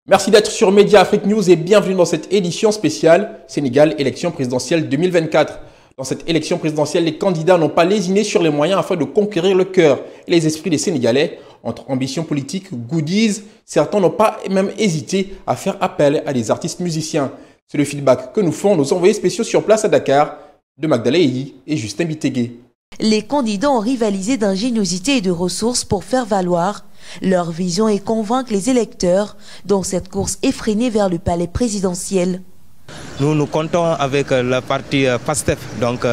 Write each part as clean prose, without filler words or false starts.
Merci d'être sur Média Afrique News et bienvenue dans cette édition spéciale Sénégal élection présidentielle 2024. Dans cette élection présidentielle, les candidats n'ont pas lésiné sur les moyens afin de conquérir le cœur et les esprits des Sénégalais. Entre ambition politique, goodies, certains n'ont pas même hésité à faire appel à des artistes musiciens. C'est le feedback que nous font nos envoyés spéciaux sur place à Dakar, de Magdala Eyi et Justin Bitegué. Les candidats ont rivalisé d'ingéniosité et de ressources pour faire valoir leur vision et convaincre les électeurs dans cette course effrénée vers le palais présidentiel. Nous comptons avec le parti PASTEF, donc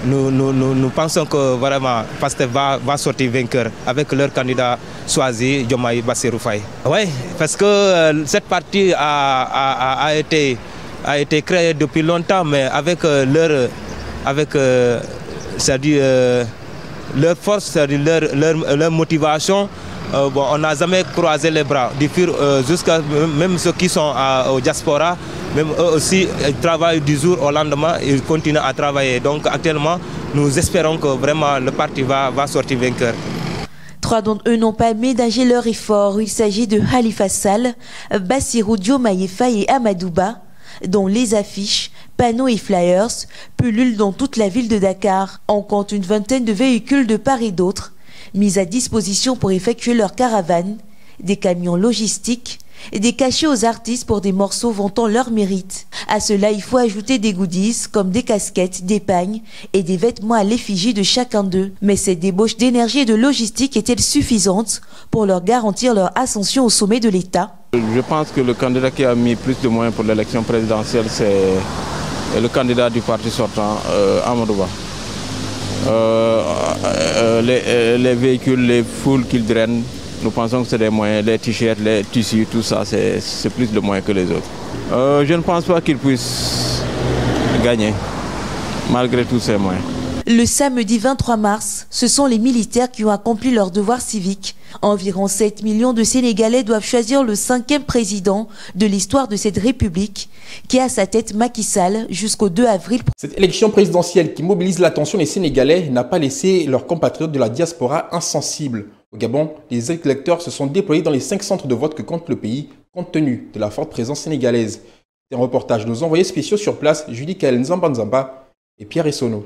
nous pensons que vraiment PASTEF va sortir vainqueur avec leur candidat choisi, Diomaye Bassirou Faye. Oui, parce que cette partie a été créée depuis longtemps, mais avec leur force, c'est-à-dire leur motivation. On n'a jamais croisé les bras, jusqu'à même ceux qui sont au diaspora, même eux aussi ils travaillent du jour au lendemain, ils continuent à travailler. Donc actuellement, nous espérons que vraiment le parti va sortir vainqueur. Trois d'entre eux n'ont pas ménagé leur effort. Il s'agit de Khalifa Sall, Bassirou Diomaye Faye et Amadou Ba, dont les affiches, panneaux et flyers pullulent dans toute la ville de Dakar. On compte une vingtaine de véhicules de part et d'autre mis à disposition pour effectuer leur caravane, des camions logistiques et des cachets aux artistes pour des morceaux vantant leur mérite. À cela, il faut ajouter des goodies comme des casquettes, des pagnes et des vêtements à l'effigie de chacun d'eux. Mais cette débauche d'énergie et de logistique est-elle suffisante pour leur garantir leur ascension au sommet de l'État? Je pense que le candidat qui a mis plus de moyens pour l'élection présidentielle, c'est le candidat du parti sortant, Amadou Ba. Les véhicules, les foules qu'il draine, nous pensons que c'est des moyens, les t-shirts, les tissus, tout ça, c'est plus de moyens que les autres. Je ne pense pas qu'il puisse gagner, malgré tous ces moyens. Le samedi 23 mars, ce sont les militaires qui ont accompli leur devoir civique. Environ 7 millions de Sénégalais doivent choisir le 5e président de l'histoire de cette République, qui a à sa tête Macky Sall jusqu'au 2 avril. Cette élection présidentielle qui mobilise l'attention des Sénégalais n'a pas laissé leurs compatriotes de la diaspora insensibles. Au Gabon, les électeurs se sont déployés dans les 5 centres de vote que compte le pays, compte tenu de la forte présence sénégalaise. C'est un reportage de nos envoyés spéciaux sur place, Julie Kael Nzamba et Pierre Essono.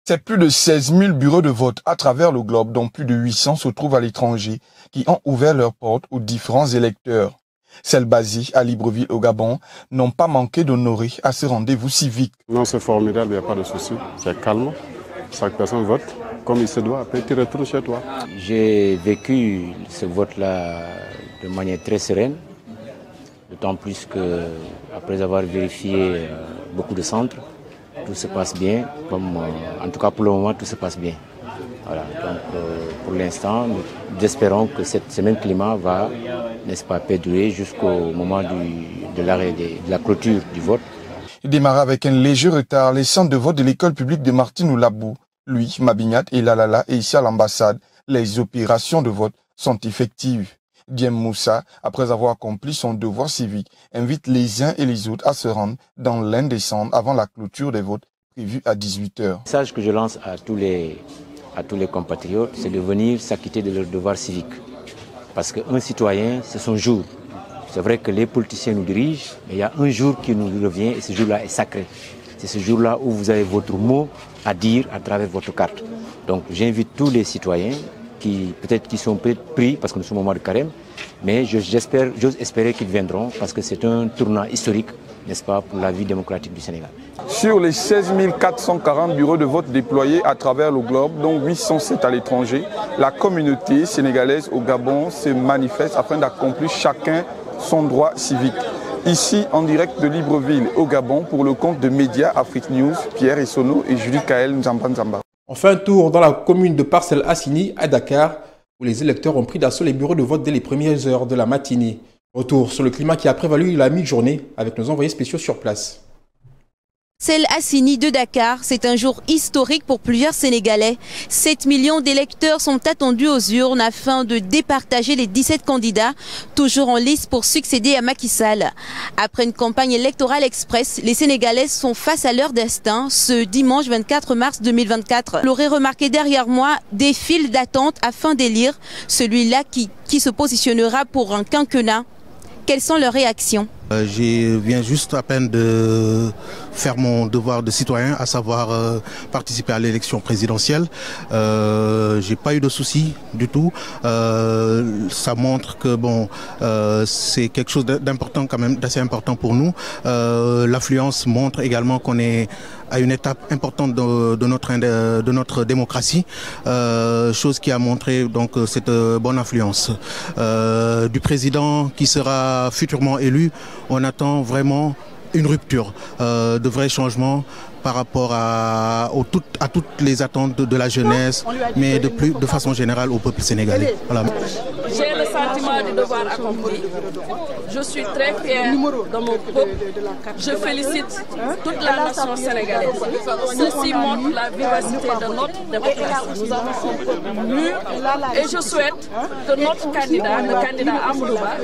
C'est plus de 16 000 bureaux de vote à travers le globe, dont plus de 800 se trouvent à l'étranger, qui ont ouvert leurs portes aux différents électeurs. Celles basées à Libreville au Gabon n'ont pas manqué d'honorer à ce rendez-vous civique. Non, c'est formidable, il n'y a pas de souci. C'est calme, chaque personne vote comme il se doit, après tu retournes chez toi. J'ai vécu ce vote-là de manière très sereine, d'autant plus que après avoir vérifié beaucoup de centres, tout se passe bien, en tout cas pour le moment tout se passe bien. Voilà, donc pour l'instant, nous espérons que ce même climat va, n'est-ce pas, perdurer jusqu'au moment de l'arrêt de la clôture du vote. Il démarra avec un léger retard les centres de vote de l'école publique de Martine Oulabou. Lui, Mabignat et Lalala et ici à l'ambassade, les opérations de vote sont effectives. Diem Moussa, après avoir accompli son devoir civique, invite les uns et les autres à se rendre dans l'un des centres avant la clôture des votes prévue à 18h. Le message que je lance à tous les compatriotes, c'est de venir s'acquitter de leur devoir civique. Parce qu'un citoyen, c'est son jour. C'est vrai que les politiciens nous dirigent, mais il y a un jour qui nous revient et ce jour-là est sacré. C'est ce jour-là où vous avez votre mot à dire à travers votre carte. Donc j'invite tous les citoyens qui sont pris parce que nous sommes au mois de carême, mais j'ose espérer qu'ils viendront parce que c'est un tournant historique, n'est-ce pas, pour la vie démocratique du Sénégal. Sur les 16 440 bureaux de vote déployés à travers le globe, dont 807 à l'étranger, la communauté sénégalaise au Gabon se manifeste afin d'accomplir chacun son droit civique. Ici, en direct de Libreville au Gabon, pour le compte de Média Afrique News, Pierre Essono et Julie Kael Nzamba. On fait un tour dans la commune de Parcelles Assini à Dakar, où les électeurs ont pris d'assaut les bureaux de vote dès les premières heures de la matinée. Retour sur le climat qui a prévalu la mi-journée avec nos envoyés spéciaux sur place. Parcelles Assini de Dakar, c'est un jour historique pour plusieurs Sénégalais. 7 millions d'électeurs sont attendus aux urnes afin de départager les 17 candidats, toujours en lice pour succéder à Macky Sall. Après une campagne électorale express, les Sénégalais sont face à leur destin ce dimanche 24 mars 2024. Vous l'aurez remarqué derrière moi, des files d'attente afin d'élire celui-là qui se positionnera pour un quinquennat. Quelles sont leurs réactions? Je viens juste à peine de faire mon devoir de citoyen, à savoir participer à l'élection présidentielle. J'ai pas eu de soucis du tout. Ça montre que bon, c'est quelque chose d'important quand même, d'assez important pour nous. L'affluence montre également qu'on est à une étape importante de notre démocratie, chose qui a montré donc cette bonne influence du président qui sera futurement élu. On attend vraiment une rupture, de vrais changements par rapport à toutes les attentes de la jeunesse, mais de façon générale au peuple sénégalais. Voilà. J'ai le sentiment du devoir accompli. Je suis très fière de mon peuple. Je félicite toute la nation sénégalaise. Ceci montre la vivacité de notre démocratie. Nous avons un peuple mûr et je souhaite que notre candidat, le candidat Amadou Ba,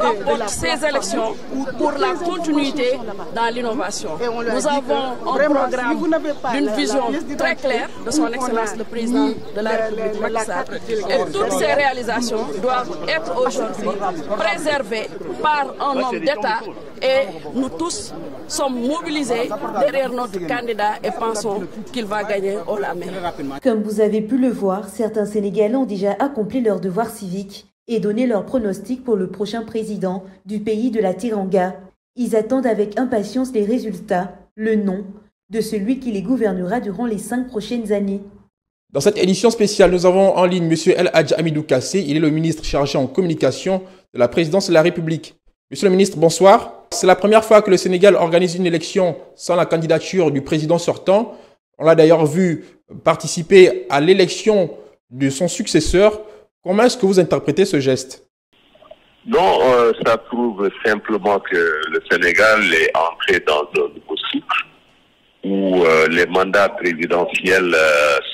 remporte ces élections pour la continuité dans l'innovation. Nous avons un programme d'une vision très claire de son Excellence le Président de la République Macky Sall. Et toutes ces réalisations doivent être aujourd'hui préservées par un homme d'État et nous tous sommes mobilisés derrière notre candidat et pensons qu'il va gagner haut la main. Comme vous avez pu le voir, certains Sénégalais ont déjà accompli leur devoir civique et donné leur pronostic pour le prochain président du pays de la Teranga. Ils attendent avec impatience les résultats, le nom de celui qui les gouvernera durant les 5 prochaines années. Dans cette édition spéciale, nous avons en ligne M. El Hadj Hamidou Kassé. Il est le ministre chargé en communication de la présidence de la République. Monsieur le ministre, bonsoir. C'est la première fois que le Sénégal organise une élection sans la candidature du président sortant. On l'a d'ailleurs vu participer à l'élection de son successeur. Comment est-ce que vous interprétez ce geste? Non, ça prouve simplement que le Sénégal est entré dans un nouveau cycle où les mandats présidentiels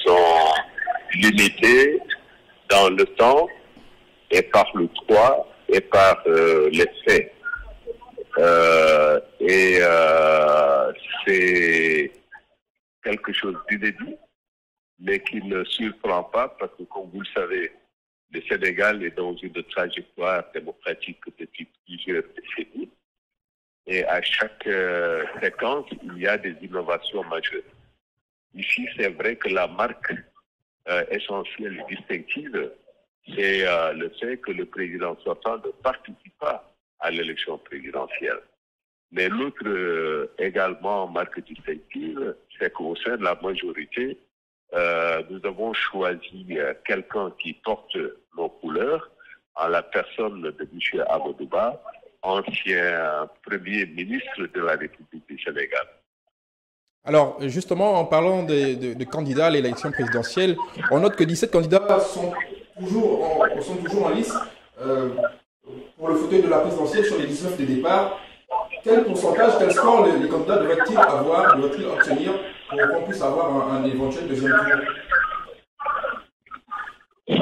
sont limités dans le temps et par le droit et par les faits. C'est quelque chose d'inédit, mais qui ne surprend pas parce que, comme vous le savez, le Sénégal est dans une trajectoire démocratique depuis plusieurs décennies. Et à chaque séquence, il y a des innovations majeures. Ici, c'est vrai que la marque essentielle et distinctive, c'est le fait que le président sortant ne participe pas à l'élection présidentielle. Mais l'autre également marque distinctive, c'est qu'au sein de la majorité, nous avons choisi quelqu'un qui porte nos couleurs, en la personne de M. Amadou Ba, ancien Premier ministre de la République du Sénégal. Alors, justement, en parlant de candidats à l'élection présidentielle, on note que 17 candidats sont toujours en lice pour le fauteuil de la présidentielle sur les 19 de départ. Quel pourcentage, quel score les candidats devraient-ils obtenir pour qu'on puisse avoir un éventuel deuxième tour?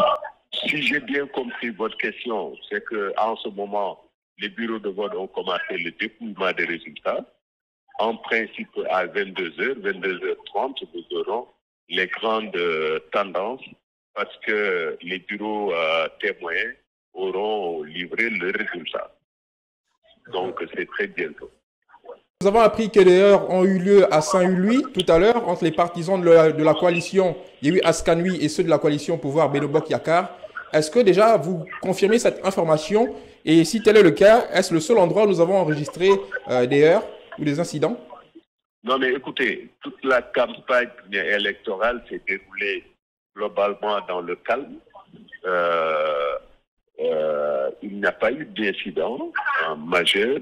Si j'ai bien compris votre question, c'est qu'en ce moment, les bureaux de vote ont commencé le dépouillement des résultats. En principe, à 22h, 22h30, nous aurons les grandes tendances parce que les bureaux témoins auront livré le résultat. Donc, c'est très bientôt. Nous avons appris que des heurts ont eu lieu à Saint-Louis tout à l'heure entre les partisans de la coalition Yewwi Askan Wi et ceux de la coalition Pouvoir Benno Bokk Yakaar. Est-ce que déjà vous confirmez cette information? Et si tel est le cas, est-ce le seul endroit où nous avons enregistré des heurts ou des incidents? Non, mais écoutez, toute la campagne électorale s'est déroulée globalement dans le calme. Il n'y a pas eu d'incident majeur.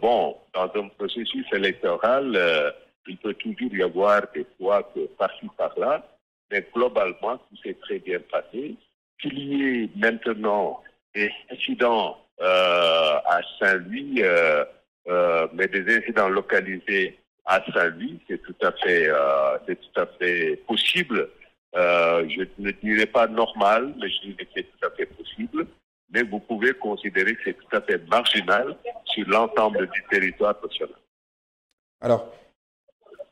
Bon, dans un processus électoral, il peut toujours y avoir des fois que par-ci, par-là, mais globalement, tout s'est très bien passé. Qu'il y ait maintenant des incidents à Saint-Louis, mais des incidents localisés à Saint-Louis, c'est tout à fait possible. Je ne dirais pas normal, mais je dirais que c'est tout à fait possible. Mais vous pouvez considérer que c'est tout à fait marginal sur l'ensemble du territoire national. Alors,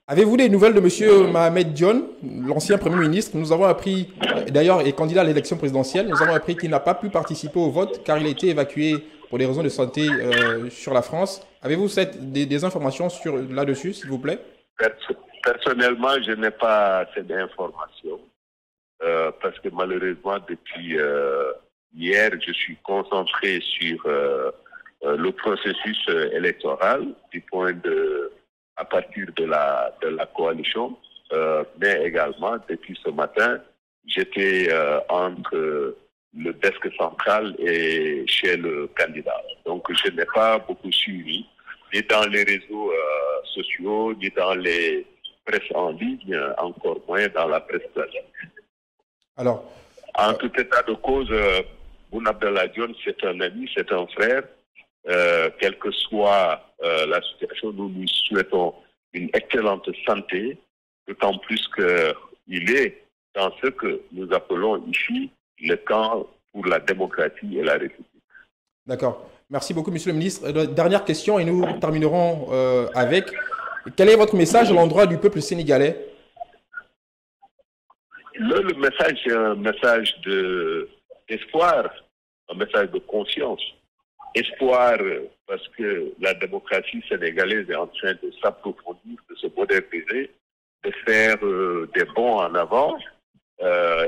avez-vous des nouvelles de M. Mohamed Dionne, l'ancien Premier ministre? Nous avons appris, d'ailleurs, est candidat à l'élection présidentielle, nous avons appris qu'il n'a pas pu participer au vote car il a été évacué pour des raisons de santé sur la France. Avez-vous des informations là-dessus, s'il vous plaît? Personnellement, je n'ai pas cette information parce que malheureusement, depuis hier, je suis concentré sur le processus électoral à partir de la coalition, mais également depuis ce matin, j'étais entre le desk central et chez le candidat. Donc je n'ai pas beaucoup suivi, ni dans les réseaux sociaux, ni dans les presses en ligne, encore moins dans la presse classique. Alors, en tout état de cause, Boun Abdallah Dionne, c'est un ami, c'est un frère. Quelle que soit la situation, nous lui souhaitons une excellente santé, d'autant plus qu'il est dans ce que nous appelons ici le camp pour la démocratie et la République. D'accord. Merci beaucoup, Monsieur le ministre. Dernière question et nous terminerons avec. Quel est votre message à l'endroit du peuple sénégalais? Le message, c'est un message d'espoir, un message de confiance. Espoir parce que la démocratie sénégalaise est en train de s'approfondir, de se moderniser, de faire des bonds en avant.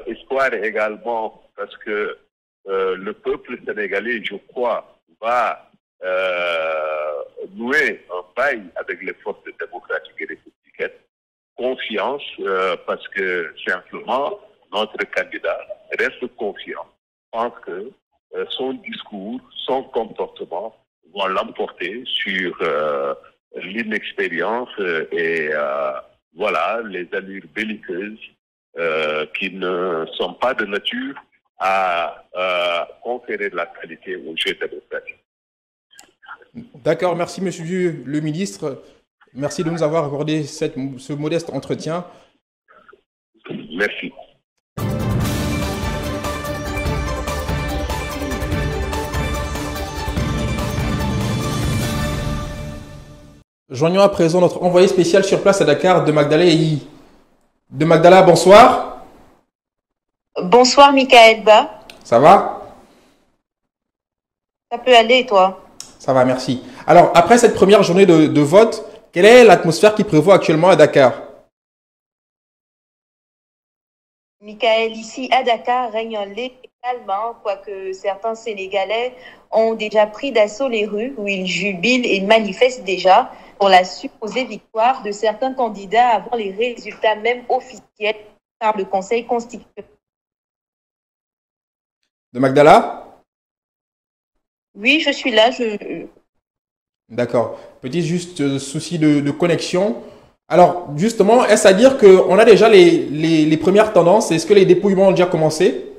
Espoir également parce que le peuple sénégalais, je crois, va nouer un bail avec les forces démocratiques et républicaines. Confiance parce que simplement notre candidat reste confiant. Je pense que son discours, son comportement vont l'emporter sur l'inexpérience et voilà, les allures belliqueuses qui ne sont pas de nature à conférer de la qualité au jeu démocratique. D'accord, merci Monsieur le ministre. Merci de nous avoir accordé ce modeste entretien. Merci. Joignons à présent notre envoyé spécial sur place à Dakar, de Magdala Eyi. De Magdala, bonsoir. Bonsoir Michael Ba. Ça va? Ça peut aller et toi? Ça va, merci. Alors, après cette première journée de vote, quelle est l'atmosphère qui prévaut actuellement à Dakar? Michael, ici à Dakar règne un léger calme, quoique certains Sénégalais ont déjà pris d'assaut les rues où ils jubilent et manifestent déjà pour la supposée victoire de certains candidats avant les résultats même officiels par le Conseil constitutionnel. De Magdala? Oui, je suis là. D'accord. Petit juste souci de connexion. Alors, justement, est-ce à dire qu'on a déjà les premières tendances? Est-ce que les dépouillements ont déjà commencé?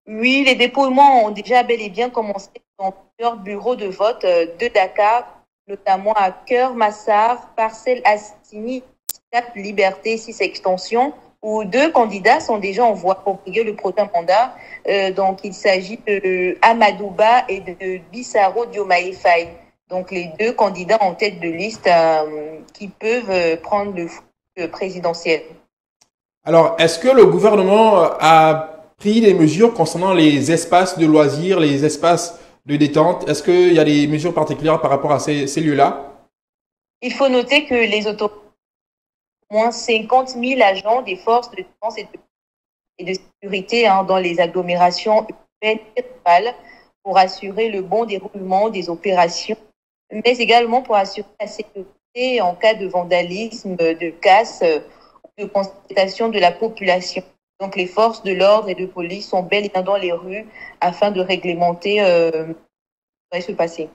Oui, les dépouillements ont déjà bel et bien commencé dans plusieurs bureaux de vote de Dakar, notamment à Cœur, Massar, Parcelles Assini, Cap Liberté 6 Extension, où 2 candidats sont déjà en voie pour briguer le prochain mandat. Donc, il s'agit de Amadouba et de Bissaro Diomaye Faye. Donc, les 2 candidats en tête de liste qui peuvent prendre le présidentiel. Alors, est-ce que le gouvernement a pris des mesures concernant les espaces de loisirs, les espaces de détente? Est-ce qu'il y a des mesures particulières par rapport à ces lieux-là? Il faut noter que les autorités ont moins 50 000 agents des forces de défense et de sécurité dans les agglomérations urbaines et rurales pour assurer le bon déroulement des opérations, mais également pour assurer la sécurité en cas de vandalisme, de casse ou de constatation de la population. Donc les forces de l'ordre et de police sont bel et bien dans les rues afin de réglementer ce qui va se passer.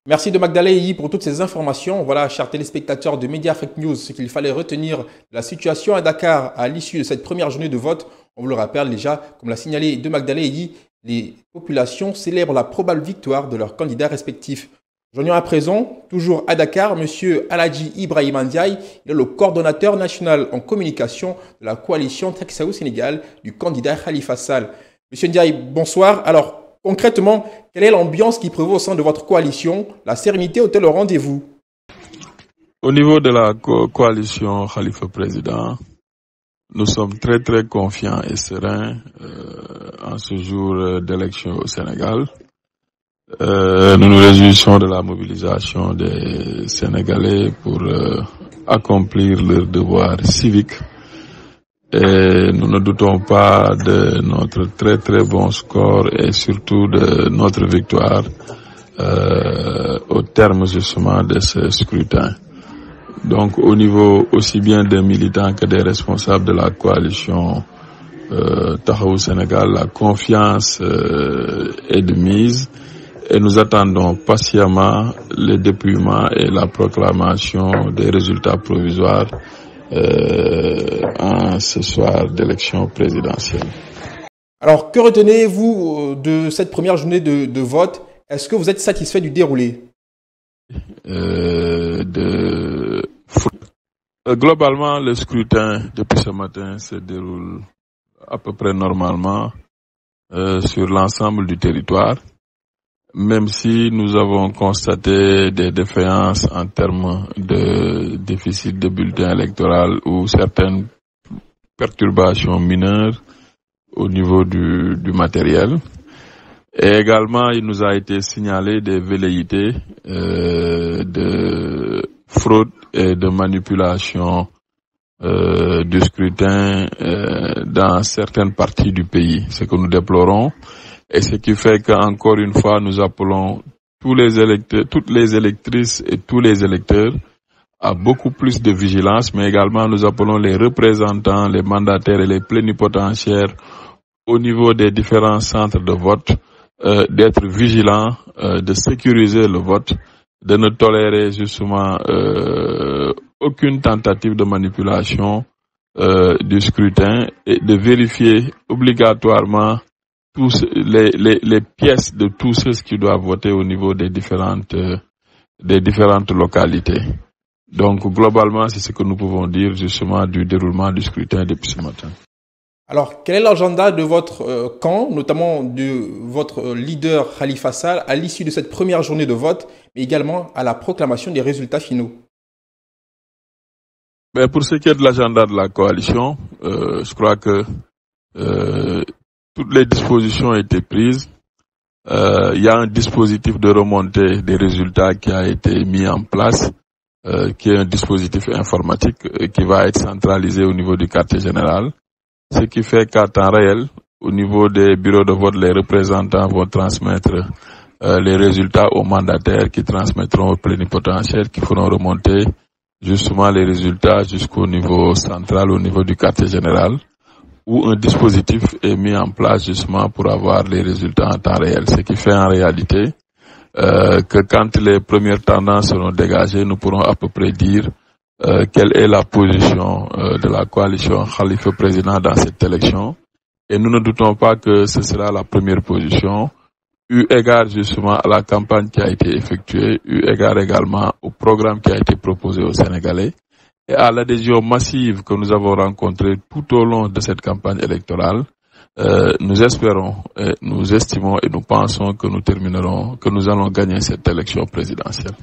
Merci de Magdala Eyi pour toutes ces informations. Voilà, chers téléspectateurs de Média Fake News, ce qu'il fallait retenir de la situation à Dakar à l'issue de cette première journée de vote. On vous le rappelle déjà, comme l'a signalé de Magdala Eyi, les populations célèbrent la probable victoire de leurs candidats respectifs. Joignons à présent, toujours à Dakar, M. Aladji Ibrahima Ndiaye, il est le coordonnateur national en communication de la coalition Taxaou Sénégal du candidat Khalifa Sall. M. Ndiaye, bonsoir. Alors, concrètement, quelle est l'ambiance qui prévaut au sein de votre coalition? La sérénité est-elle au rendez-vous? Au niveau de la coalition Khalifa Président, nous sommes très très confiants et sereins en ce jour d'élection au Sénégal. Nous nous réjouissons de la mobilisation des Sénégalais pour accomplir leur devoir civique. Et nous ne doutons pas de notre très très bon score et surtout de notre victoire au terme justement de ce scrutin. Donc au niveau aussi bien des militants que des responsables de la coalition Taxawu Sénégal, la confiance est de mise et nous attendons patiemment le dépouillement et la proclamation des résultats provisoires en ce soir d'élection présidentielle. Alors, que retenez-vous de cette première journée de vote? Est-ce que vous êtes satisfait du déroulé? Globalement, le scrutin depuis ce matin se déroule à peu près normalement sur l'ensemble du territoire, même si nous avons constaté des défaillances en termes de déficit de bulletins électoraux ou certaines perturbations mineures au niveau du matériel. Et également, il nous a été signalé des velléités de fraude et de manipulation du scrutin dans certaines parties du pays, ce que nous déplorons. Et ce qui fait qu'encore une fois, nous appelons tous les électeurs, toutes les électrices et tous les électeurs à beaucoup plus de vigilance, mais également nous appelons les représentants, les mandataires et les plénipotentiaires au niveau des différents centres de vote d'être vigilants, de sécuriser le vote, de ne tolérer justement aucune tentative de manipulation du scrutin et de vérifier obligatoirement tous les pièces de tous ceux qui doivent voter au niveau des différentes localités. Donc globalement, c'est ce que nous pouvons dire justement du déroulement du scrutin depuis ce matin. Alors, quel est l'agenda de votre camp, notamment de votre leader Khalifa Sall, à l'issue de cette première journée de vote, mais également à la proclamation des résultats finaux? Pour ce qui est de l'agenda de la coalition, je crois que toutes les dispositions ont été prises. Il y a un dispositif de remontée des résultats qui a été mis en place, qui est un dispositif informatique qui va être centralisé au niveau du quartier général. Ce qui fait qu'à temps réel, au niveau des bureaux de vote, les représentants vont transmettre les résultats aux mandataires qui transmettront aux plénipotentiaires qui feront remonter justement les résultats jusqu'au niveau central, au niveau du quartier général, où un dispositif est mis en place justement pour avoir les résultats en temps réel. Ce qui fait en réalité que quand les premières tendances seront dégagées, nous pourrons à peu près dire quelle est la position de la coalition Khalifa président dans cette élection. Et nous ne doutons pas que ce sera la première position, eu égard justement à la campagne qui a été effectuée, eu égard également au programme qui a été proposé aux Sénégalais et à l'adhésion massive que nous avons rencontrée tout au long de cette campagne électorale. Nous espérons, nous estimons et nous pensons que nous allons gagner cette élection présidentielle.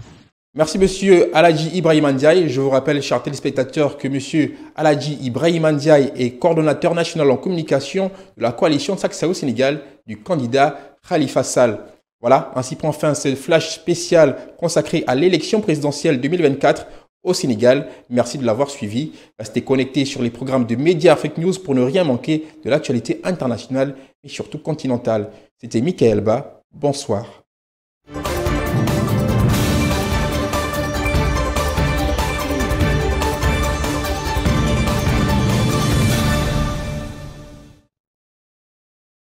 Merci Monsieur Aladji Ibrahima Ndiaye. Je vous rappelle, chers téléspectateurs, que Monsieur Aladji Ibrahima Ndiaye est coordonnateur national en communication de la coalition Taxawu Sénégal du candidat Khalifa Sall. Voilà, ainsi prend fin ce flash spécial consacré à l'élection présidentielle 2024 au Sénégal. Merci de l'avoir suivi. Restez connectés sur les programmes de Média Afrique News pour ne rien manquer de l'actualité internationale et surtout continentale. C'était Michael Ba. Bonsoir.